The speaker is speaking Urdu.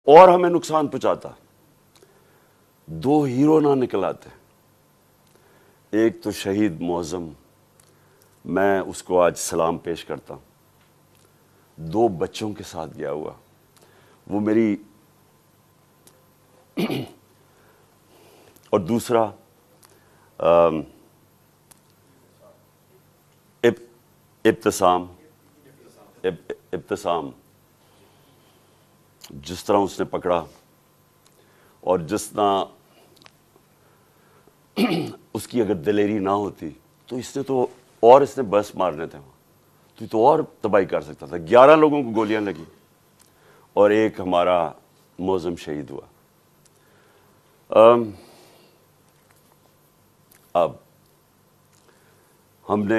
اور ہمیں نقصان پہنچاتا. 2 ہیرو نہ نکل آتے. ایک تو شہید معظم، میں اس کو آج سلام پیش کرتا ہوں، 2 بچوں کے ساتھ گیا ہوا. وہ میری اور دوسرا ابتسام، جس طرح اس نے پکڑا اور جس طرح اس کی اگر دلیری نہ ہوتی تو اس نے بس مارنے تھے وہاں، تو اور تباہی کر سکتا تھا. 11 لوگوں کو گولیاں لگی اور ایک ہمارا معظم شہید ہوا. اب ہم نے